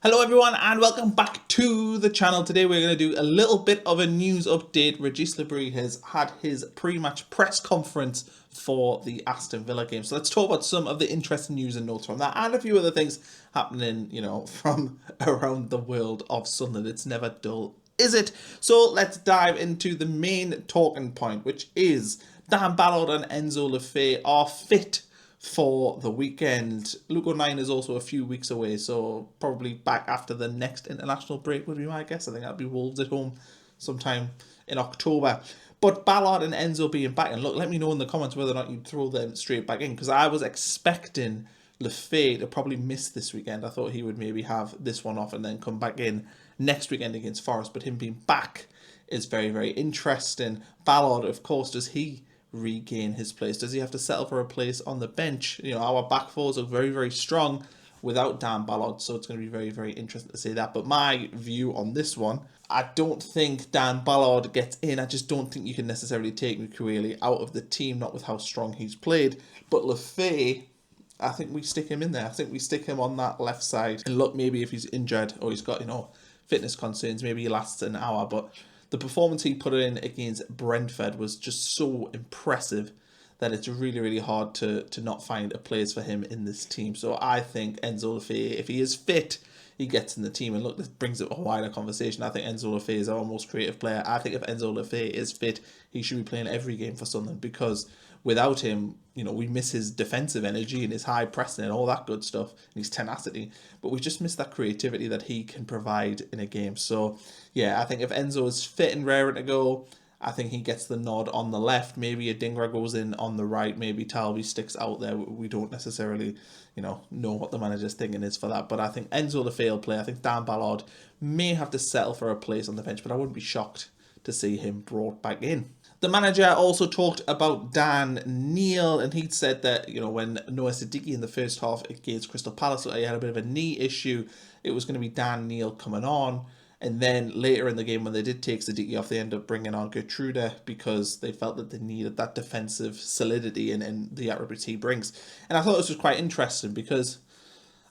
Hello everyone and welcome back to the channel. Today we're going to do a little bit of a news update. Regis Labrie has had his pre-match press conference for the Aston Villa game. So let's talk about some of the interesting news and notes from that and a few other things happening, from around the world of Sunderland. It's never dull, is it? So let's dive into the main talking point, which is Dan Ballard and Enzo Lefebvre are fit for the weekend. Luke 9 is also a few weeks away, so probably back after the next international break would be my guess. I think that'll be Wolves at home sometime in October. But Ballard and Enzo being back, and look, let me know in the comments whether or not you'd throw them straight back in, because I was expecting Lefebvre to probably miss this weekend. I thought he would maybe have this one off and then come back in next weekend against Forest, but him being back is very, very interesting. Ballard, of course, does he regain his place? Does he have to settle for a place on the bench? Our back fours are very, very strong without Dan Ballard, so it's going to be very, very interesting to see that. But my view on this one, I don't think Dan Ballard gets in. I just don't think you can necessarily take Lucumi out of the team, not with how strong he's played. But Lefebvre, I think we stick him in there. I think we stick him on that left side. And look, maybe if he's injured or he's got, fitness concerns, maybe he lasts an hour. But the performance he put in against Brentford was just so impressive that it's really, really hard to not find a place for him in this team. So I think Enzo Lefebvre, if he is fit, he gets in the team. And look, this brings up a wider conversation. I think Enzo Lefebvre is our most creative player. I think if Enzo Lefebvre is fit, he should be playing every game for Sunderland, because without him, we miss his defensive energy and his high pressing and all that good stuff and his tenacity, but we just miss that creativity that he can provide in a game. So yeah, I think if Enzo is fit and raring to go, I think he gets the nod on the left. Maybe a Dingra goes in on the right. Maybe Talby sticks out there. We don't necessarily, know what the manager's thinking is for that. But I think Enzo Lefebvre will play. I think Dan Ballard may have to settle for a place on the bench, but I wouldn't be shocked to see him brought back in. The manager also talked about Dan Neil, and he said that, when Noah Siddiqui in the first half against Crystal Palace, he had a bit of a knee issue, it was going to be Dan Neil coming on. And then later in the game, when they did take Siddiqui off, they ended up bringing on Gertrude because they felt that they needed that defensive solidity and the attributes he brings. And I thought this was quite interesting, because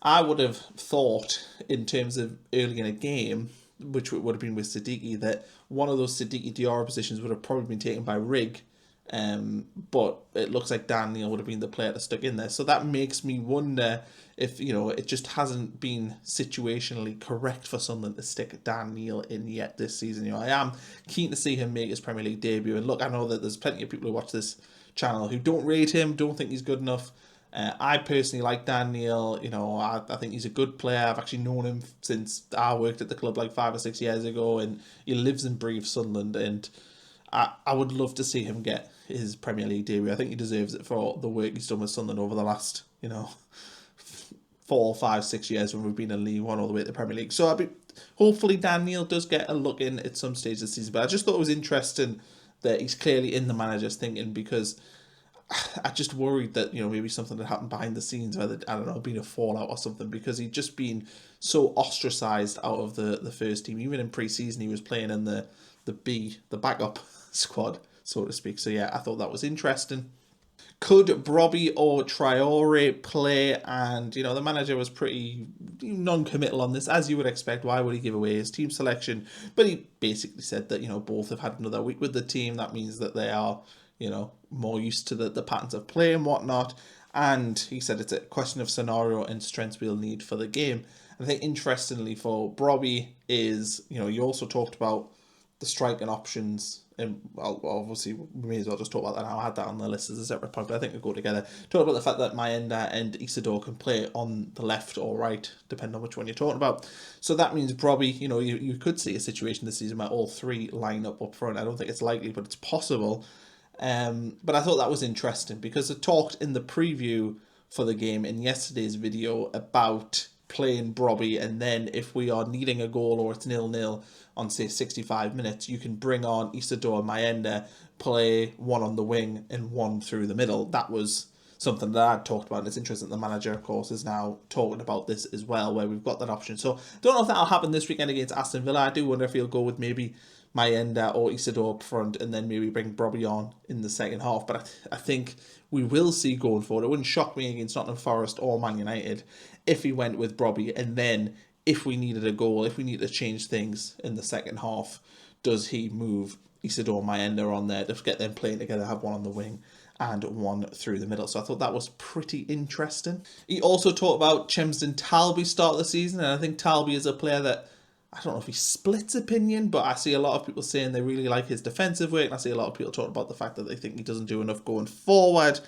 I would have thought, in terms of early in a game, which would have been with Siddiqui, that one of those Siddiqui Diarra positions would have probably been taken by Rig, but it looks like Dan Neil would have been the player that stuck in there. So that makes me wonder if, it just hasn't been situationally correct for Sunderland to stick Dan Neil in yet this season. I am keen to see him make his Premier League debut. And look, I know that there's plenty of people who watch this channel who don't rate him, don't think he's good enough. I personally like Dan Neil. I think he's a good player. I've actually known him since I worked at the club like 5 or 6 years ago, and he lives and breathes Sunderland, and I would love to see him get his Premier League debut. I think he deserves it for the work he's done with Sunderland over the last, 4, 5, 6 years when we've been in League One all the way to the Premier League. So hopefully Dan Neil does get a look in at some stage this season. But I just thought it was interesting that he's clearly in the manager's thinking, because I just worried that, maybe something had happened behind the scenes, whether, I don't know, been a fallout or something, because he'd just been so ostracised out of the first team. Even in pre-season, he was playing in the backup squad, so to speak. So yeah, I thought that was interesting. Could Brobbey or Traore play? And, the manager was pretty non-committal on this, as you would expect. Why would he give away his team selection? But he basically said that, both have had another week with the team. That means that they are, more used to the patterns of play and whatnot. And he said it's a question of scenario and strengths we'll need for the game. And I think interestingly for Brobbey is, you also talked about the striking options. And obviously, we may as well just talk about that now. I had that on the list as a separate point, but I think they go together. Talk about the fact that Mayenda and Isidore can play on the left or right, depending on which one you're talking about. So that means Brobbey, you could see a situation this season where all three line up front. I don't think it's likely, but it's possible. But I thought that was interesting, because it talked in the preview for the game in yesterday's video about playing Brobbey, and then if we are needing a goal or it's 0-0 on, say, 65 minutes, you can bring on Isidore Mayenda, play one on the wing and one through the middle. That was something that I'd talked about, and it's interesting the manager, of course, is now talking about this as well, where we've got that option. So don't know if that'll happen this weekend against Aston Villa. I do wonder if he'll go with maybe Mayenda or Isidore up front, and then maybe bring Brobbey on in the second half. But I think we will see going forward. It wouldn't shock me against Nottingham Forest or Man United if he went with Brobbey, and then if we needed a goal, if we need to change things in the second half, does he move Isidore Mayenda on there to get them playing together, have one on the wing and one through the middle. So I thought that was pretty interesting. He also talked about Chems and Talby start of the season, and I think Talby is a player that, I don't know if he splits opinion, but I see a lot of people saying they really like his defensive work, and I see a lot of people talking about the fact that they think he doesn't do enough going forward.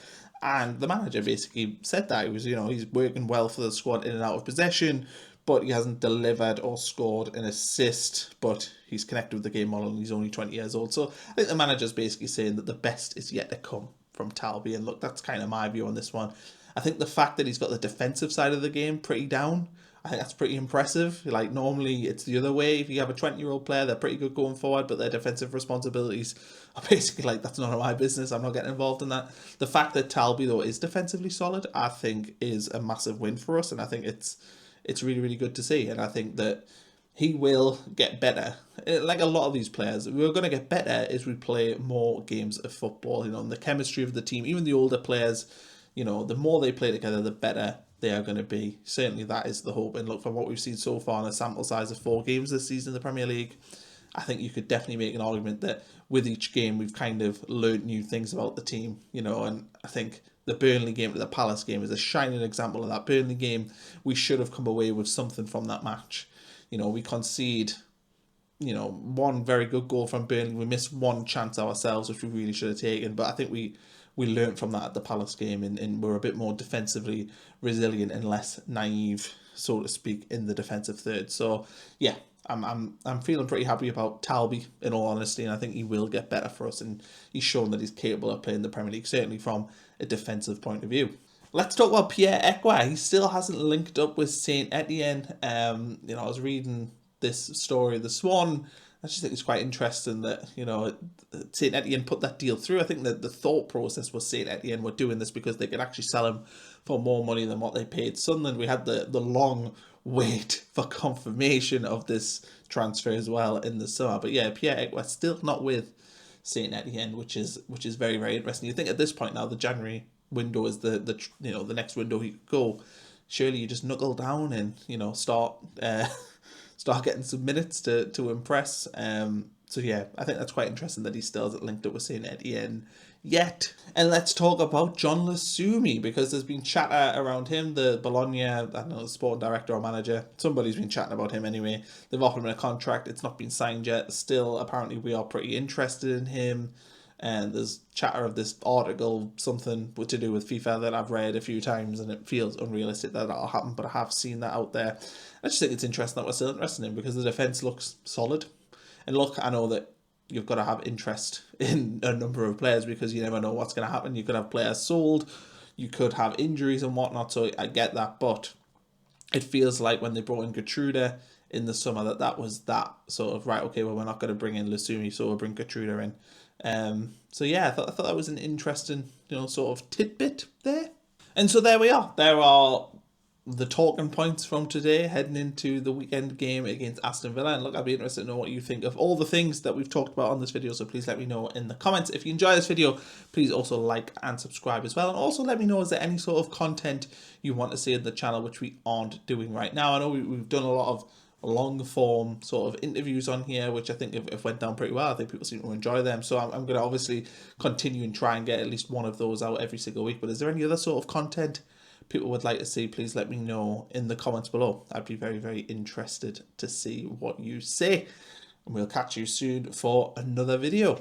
And the manager basically said that he was, he's working well for the squad in and out of possession, but he hasn't delivered or scored an assist, but he's connected with the game model and he's only 20 years old. So I think the manager's basically saying that the best is yet to come from Talby. And look, that's kind of my view on this one. I think the fact that he's got the defensive side of the game pretty down, I think that's pretty impressive. Like, normally it's the other way. If you have a 20-year-old player, they're pretty good going forward, but their defensive responsibilities are basically like, that's none of my business. I'm not getting involved in that. The fact that Talby, though, is defensively solid, I think is a massive win for us. And I think it's really, really good to see. And I think that he will get better. Like a lot of these players, we're going to get better as we play more games of football. And the chemistry of the team, even the older players, the more they play together, the better they are going to be. Certainly that is the hope. And look, from what we've seen so far in a sample size of 4 games this season in the Premier League, I think you could definitely make an argument that with each game we've kind of learned new things about the team, and I think the Burnley game to the Palace game is a shining example of that. Burnley game, we should have come away with something from that match. We concede, one very good goal from Burnley. We missed one chance ourselves, which we really should have taken. But I think we learned from that at the Palace game, and we're a bit more defensively resilient and less naive, so to speak, in the defensive third. So yeah, I'm feeling pretty happy about Talby, in all honesty, and I think he will get better for us, and he's shown that he's capable of playing the Premier League, certainly from a defensive point of view. Let's talk about Pierre Ekwah. He still hasn't linked up with St Étienne. I was reading this story this morning. I just think it's quite interesting that, St Étienne put that deal through. I think that the thought process was St Étienne were doing this because they could actually sell him for more money than what they paid Sunderland. We had the long wait for confirmation of this transfer as well in the summer. But yeah, Pierre Ekwah still not with St Étienne, which is very, very interesting. You think at this point now, the January window is the next window he could go. Surely you just knuckle down and start getting some minutes to impress. So yeah, I think that's quite interesting that he still hasn't linked up with St Étienne yet. And let's talk about John Lucumi, because there's been chatter around him, the Bologna, I don't know, sporting director or manager. Somebody's been chatting about him anyway. They've offered him a contract. It's not been signed yet. Still, apparently we are pretty interested in him. And there's chatter of this article, something to do with FIFA, that I've read a few times, and it feels unrealistic that that'll happen, but I have seen that out there. I just think it's interesting that we're still interested in him, because the defence looks solid. And look, I know that you've got to have interest in a number of players, because you never know what's going to happen. You could have players sold, you could have injuries and whatnot, so I get that. But it feels like when they brought in Gertrude in the summer, that was that sort of, right, okay, well, we're not going to bring in Lucumi, so we'll bring Gertrude in. So yeah, I thought that was an interesting, sort of tidbit there. And so there we are. There are the talking points from today, heading into the weekend game against Aston Villa. And look, I'd be interested to know what you think of all the things that we've talked about on this video. So please let me know in the comments. If you enjoy this video, please also like and subscribe as well. And also let me know, is there any sort of content you want to see in the channel which we aren't doing right now? I know we've done a lot of long form sort of interviews on here, which I think have went down pretty well. I think people seem to enjoy them. So I'm going to obviously continue and try and get at least one of those out every single week. But is there any other sort of content people would like to see? Please let me know in the comments below. I'd be very, very interested to see what you say. And we'll catch you soon for another video.